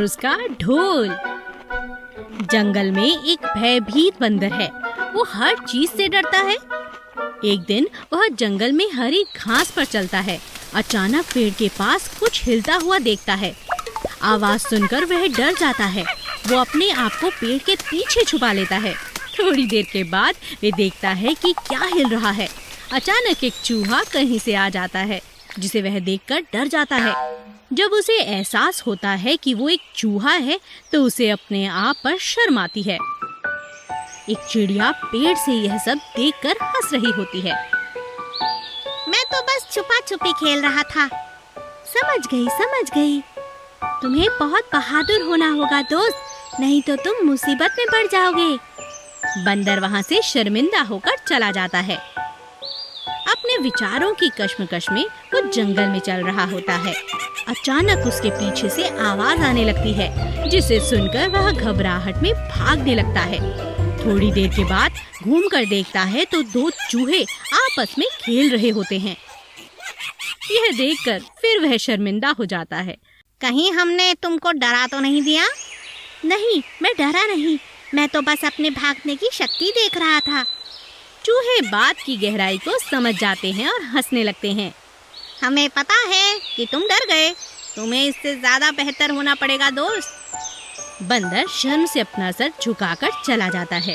उसका ढोल। जंगल में एक भयभीत बंदर है। वो हर चीज से डरता है। एक दिन वह जंगल में हरी घास पर चलता है। अचानक पेड़ के पास कुछ हिलता हुआ देखता है। आवाज सुनकर वह डर जाता है। वो अपने आप को पेड़ के पीछे छुपा लेता है। थोड़ी देर के बाद वे देखता है कि क्या हिल रहा है। अचानक एक चूहा कहीं से आ जाता है, जिसे वह देखकर डर जाता है। जब उसे एहसास होता है कि वो एक चूहा है, तो उसे अपने आप पर शर्म आती है। एक चिड़िया पेड़ से यह सब देखकर हंस रही होती है। मैं तो बस छुपा छुपी खेल रहा था। समझ गई। तुम्हें बहुत बहादुर होना होगा दोस्त, नहीं तो तुम मुसीबत में पड़ जाओगे। बंदर वहाँ से शर्मिंदा होकर चला जाता है। अपने विचारों की कश्मकश में वो जंगल में चल रहा होता है। अचानक उसके पीछे से आवाज आने लगती है, जिसे सुनकर वह घबराहट में भागने लगता है। थोड़ी देर के बाद घूमकर देखता है तो दो चूहे आपस में खेल रहे होते हैं। यह देखकर फिर वह शर्मिंदा हो जाता है। कहीं हमने तुमको डरा तो नहीं दिया? नहीं, मैं डरा नहीं, मैं तो बस अपने भागने की शक्ति देख रहा था। चूहे बात की गहराई को समझ जाते हैं और हंसने लगते हैं। हमें पता है कि तुम डर गए, तुम्हें इससे ज्यादा बेहतर होना पड़ेगा दोस्त। बंदर शर्म से अपना सर झुकाकर चला जाता है।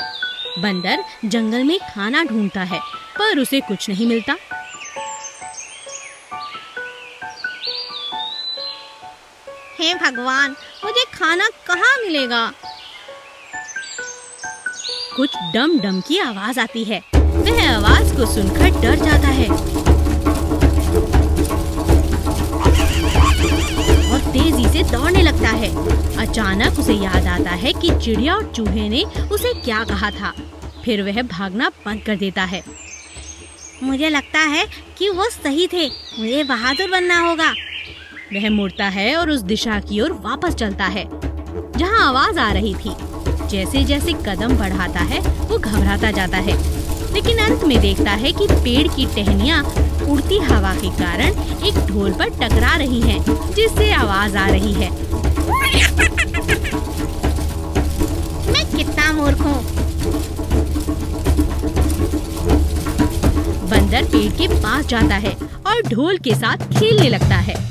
बंदर जंगल में खाना ढूंढता है, पर उसे कुछ नहीं मिलता। हे भगवान, मुझे खाना कहाँ मिलेगा? कुछ डम डम की आवाज आती है। वह आवाज को सुनकर डर जाता है और तेजी से दौड़ने लगता है। अचानक उसे याद आता है कि चिड़िया और चूहे ने उसे क्या कहा था। फिर वह भागना बंद कर देता है। मुझे लगता है कि वो सही थे, मुझे बहादुर बनना होगा। वह मुड़ता है और उस दिशा की ओर वापस चलता है जहाँ आवाज आ रही थी। जैसे जैसे कदम बढ़ाता है वो घबराता जाता है, लेकिन अंत में देखता है कि पेड़ की टहनियाँ उड़ती हवा के कारण एक ढोल पर टकरा रही हैं, जिससे आवाज आ रही है। मैं कितना मूर्ख हूँ। बंदर पेड़ के पास जाता है और ढोल के साथ खेलने लगता है।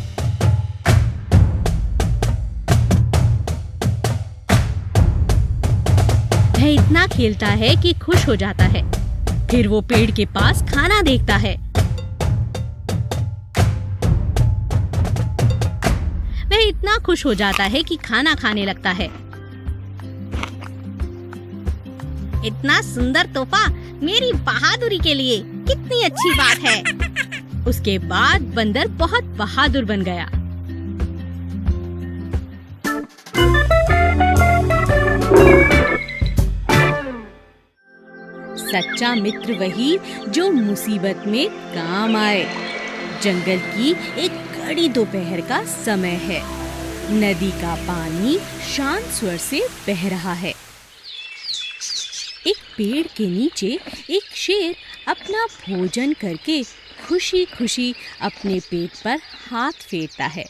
वह इतना खेलता है कि खुश हो जाता है। फिर वो पेड़ के पास खाना देखता है। वह इतना खुश हो जाता है कि खाना खाने लगता है। इतना सुंदर तोहफा मेरी बहादुरी के लिए, कितनी अच्छी बात है। उसके बाद बंदर बहुत बहादुर बन गया। सच्चा मित्र वही जो मुसीबत में काम आए। जंगल की एक कड़ी दोपहर का समय है। नदी का पानी शांत स्वर से बह रहा है। एक पेड़ के नीचे एक शेर अपना भोजन करके खुशी खुशी अपने पेट पर हाथ फेरता है।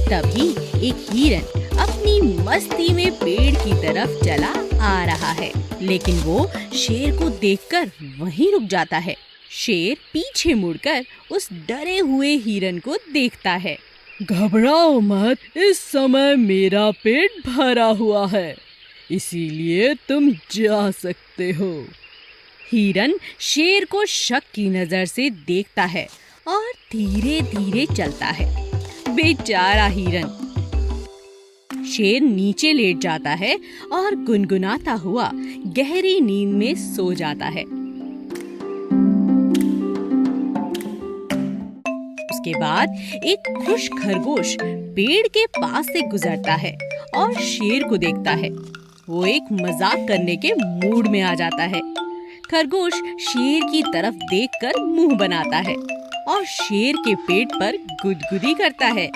तभी एक हिरन अपनी मस्ती में पेड़ की तरफ चला आ रहा है, लेकिन वो शेर को देखकर वहीं रुक जाता है। शेर पीछे मुड़कर उस डरे हुए हिरन को देखता है। घबराओ मत, इस समय मेरा पेट भरा हुआ है, इसीलिए तुम जा सकते हो। हिरन शेर को शक की नजर से देखता है और धीरे धीरे चलता है। बेचारा हिरन। शेर नीचे लेट जाता है और गुनगुनाता हुआ गहरी नींद में सो जाता है। उसके बाद एक खुश खरगोश पेड़ के पास से गुजरता है और शेर को देखता है। वो एक मजाक करने के मूड में आ जाता है। खरगोश शेर की तरफ देखकर मुंह बनाता है और शेर के पेट पर गुदगुदी करता है।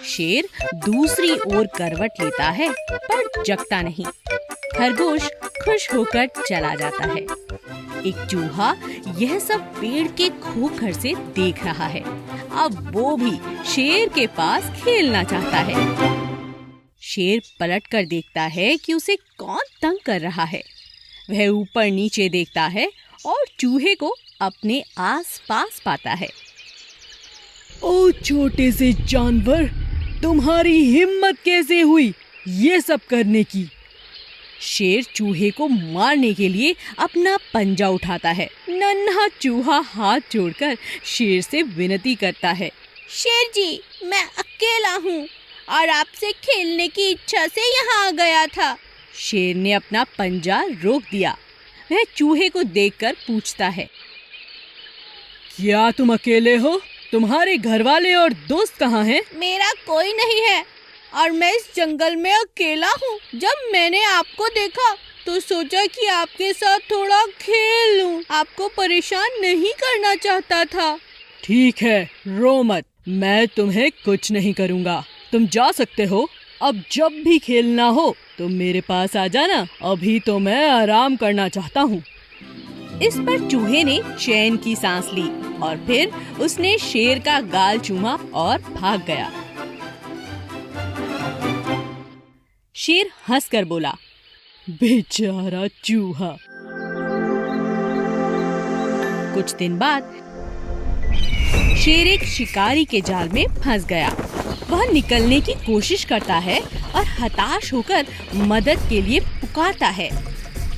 शेर दूसरी ओर करवट लेता है पर जगता नहीं। खरगोश खुश होकर चला जाता है। एक चूहा यह सब पेड़ के खोखर से देख रहा है। अब वो भी शेर के पास खेलना चाहता है। शेर पलट कर देखता है कि उसे कौन तंग कर रहा है। वह ऊपर नीचे देखता है और चूहे को अपने आसपास पाता है। ओ छोटे से जानवर, तुम्हारी हिम्मत कैसे हुई ये सब करने की? शेर चूहे को मारने के लिए अपना पंजा उठाता है। नन्हा चूहा हाथ जोड़कर शेर से विनती करता है। शेर जी, मैं अकेला हूँ और आपसे खेलने की इच्छा से यहाँ आ गया था। शेर ने अपना पंजा रोक दिया। वह चूहे को देखकर पूछता है, क्या तुम अकेले हो? तुम्हारे घर वाले और दोस्त कहाँ हैं? मेरा कोई नहीं है और मैं इस जंगल में अकेला हूँ। जब मैंने आपको देखा तो सोचा कि आपके साथ थोड़ा खेल लूं। आपको परेशान नहीं करना चाहता था। ठीक है, रो मत, मैं तुम्हें कुछ नहीं करूँगा। तुम जा सकते हो। अब जब भी खेलना हो तो मेरे पास आ जाना। अभी तो मैं आराम करना चाहता हूँ। इस पर चूहे ने चैन की सांस ली और फिर उसने शेर का गाल चूमा और भाग गया। शेर हंसकर बोला, बेचारा चूहा। कुछ दिन बाद शेर एक शिकारी के जाल में फंस गया। वह निकलने की कोशिश करता है और हताश होकर मदद के लिए पुकारता है।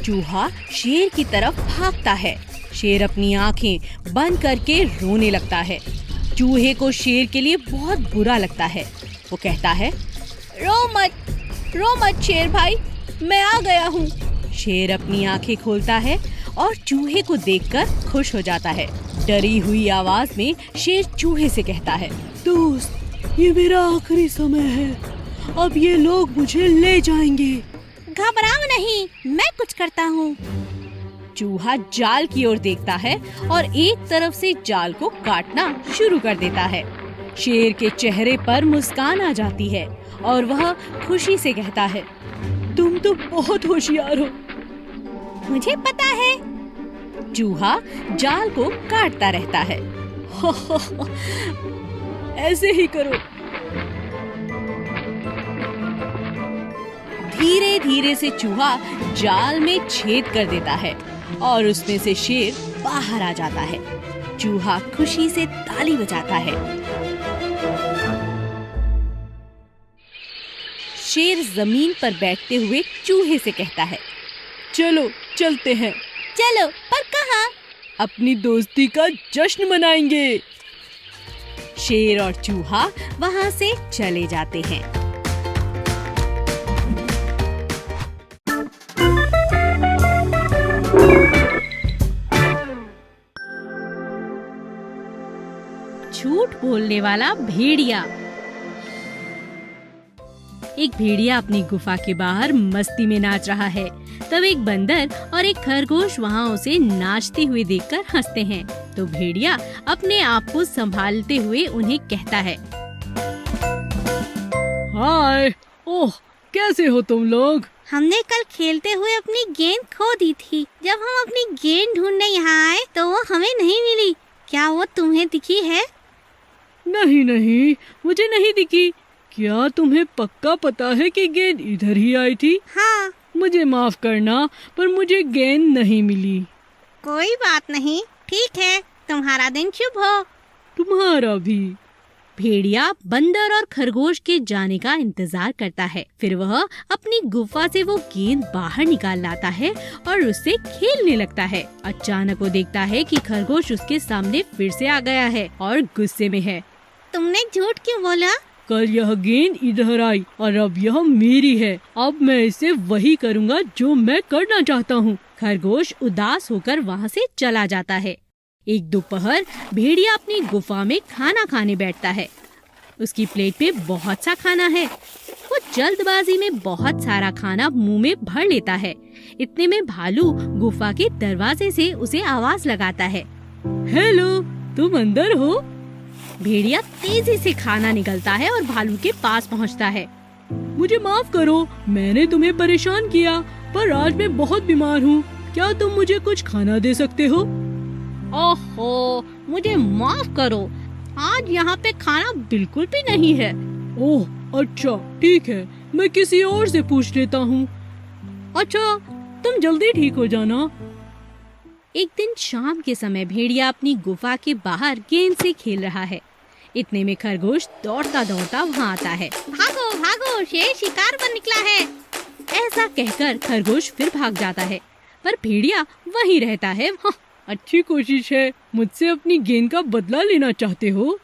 चूहा शेर की तरफ भागता है। शेर अपनी आंखें बंद करके रोने लगता है। चूहे को शेर के लिए बहुत बुरा लगता है। वो कहता है, रो मत शेर भाई, मैं आ गया हूँ। शेर अपनी आंखें खोलता है और चूहे को देखकर खुश हो जाता है। डरी हुई आवाज में शेर चूहे से कहता है, दोस्त, ये मेरा आखिरी समय है। अब ये लोग मुझे ले जाएंगे। घबराओ नहीं, मैं कुछ करता हूँ। चूहा जाल की ओर देखता है और एक तरफ से जाल को काटना शुरू कर देता है। शेर के चेहरे पर मुस्कान आ जाती है और वह खुशी से कहता है, तुम तो बहुत होशियार हो। मुझे पता है। चूहा जाल को काटता रहता है। ऐसे ही करो। धीरे धीरे से चूहा जाल में छेद कर देता है और उसमें से शेर बाहर आ जाता है। चूहा खुशी से ताली बजाता है। शेर जमीन पर बैठते हुए चूहे से कहता है, चलो चलते हैं। चलो, पर कहाँ? अपनी दोस्ती का जश्न मनाएंगे। शेर और चूहा वहाँ से चले जाते हैं। झूठ बोलने वाला भेड़िया। एक भेड़िया अपनी गुफा के बाहर मस्ती में नाच रहा है। तब एक बंदर और एक खरगोश वहाँ उसे नाचते हुए देखकर हंसते हैं। तो भेड़िया अपने आप को संभालते हुए उन्हें कहता है, हाय, ओह, कैसे हो तुम लोग? हमने कल खेलते हुए अपनी गेंद खो दी थी। जब हम अपनी गेंद ढूंढने यहाँ आए तो वो हमें नहीं मिली। क्या वो तुम्हें दिखी है? नहीं, मुझे नहीं दिखी। क्या तुम्हें पक्का पता है कि गेंद इधर ही आई थी? हाँ। मुझे माफ करना, पर मुझे गेंद नहीं मिली। कोई बात नहीं, ठीक है, तुम्हारा दिन शुभ हो। तुम्हारा भी। भेड़िया बंदर और खरगोश के जाने का इंतजार करता है। फिर वह अपनी गुफा से वो गेंद बाहर निकाल लाता है और उससे खेलने लगता है। अचानक वो देखता है कि खरगोश उसके सामने फिर से आ गया है और गुस्से में है। तुमने झूठ क्यों बोला? कल यह गेंद इधर आई और अब यह मेरी है। अब मैं इसे वही करूँगा जो मैं करना चाहता हूँ। खरगोश उदास होकर वहाँ से चला जाता है। एक दोपहर भेड़िया अपनी गुफा में खाना खाने बैठता है। उसकी प्लेट पे बहुत सा खाना है। वो जल्दबाजी में बहुत सारा खाना मुंह में भर लेता है। इतने में भालू गुफा के दरवाजे से उसे आवाज लगाता है, हेलो, तुम अंदर हो? भेड़िया तेजी से खाना निगलता है और भालू के पास पहुंचता है। मुझे माफ करो, मैंने तुम्हें परेशान किया, पर आज मैं बहुत बीमार हूँ। क्या तुम मुझे कुछ खाना दे सकते हो? ओहो, मुझे माफ करो, आज यहाँ पे खाना बिल्कुल भी नहीं है। ओह अच्छा, ठीक है, मैं किसी और से पूछ लेता हूँ। अच्छा, तुम जल्दी ठीक हो जाना। एक दिन शाम के समय भेड़िया अपनी गुफा के बाहर गेंद से खेल रहा है। इतने में खरगोश दौड़ता दौड़ता वहाँ आता है। भागो भागो, शेर शिकार पर निकला है। ऐसा कहकर खरगोश फिर भाग जाता है, पर भेड़िया वहीं रहता है। हाँ, अच्छी कोशिश है। मुझसे अपनी गेंद का बदला लेना चाहते हो?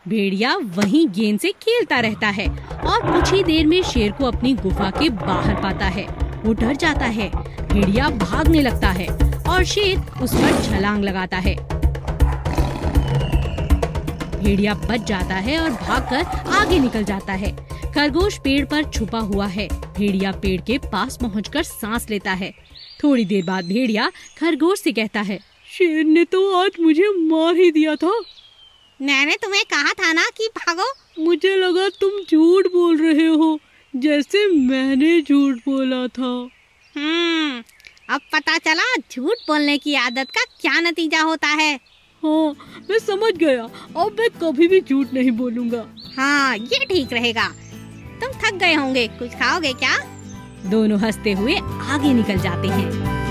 भेड़िया वहीं गेंद से खेलता रहता है और कुछ ही देर में शेर को अपनी गुफा के बाहर पाता है। वो डर जाता है। भेड़िया भागने लगता है और शेर उस पर छलांग लगाता है। भेड़िया बच जाता है और भागकर आगे निकल जाता है। खरगोश पेड़ पर छुपा हुआ है। भेड़िया पेड़ के पास पहुंचकर सांस लेता है। थोड़ी देर बाद भेड़िया खरगोश से कहता है, शेर ने तो आज मुझे मार ही दिया था। मैंने तुम्हें कहा था ना कि भागो। मुझे लगा तुम झूठ बोल रहे हो, जैसे मैंने झूठ बोला था। अब पता चला झूठ बोलने की आदत का क्या नतीजा होता है। हाँ, मैं समझ गया। अब मैं कभी भी झूठ नहीं बोलूँगा। हाँ, ये ठीक रहेगा। तुम थक गए होंगे, कुछ खाओगे क्या? दोनों हंसते हुए आगे निकल जाते हैं।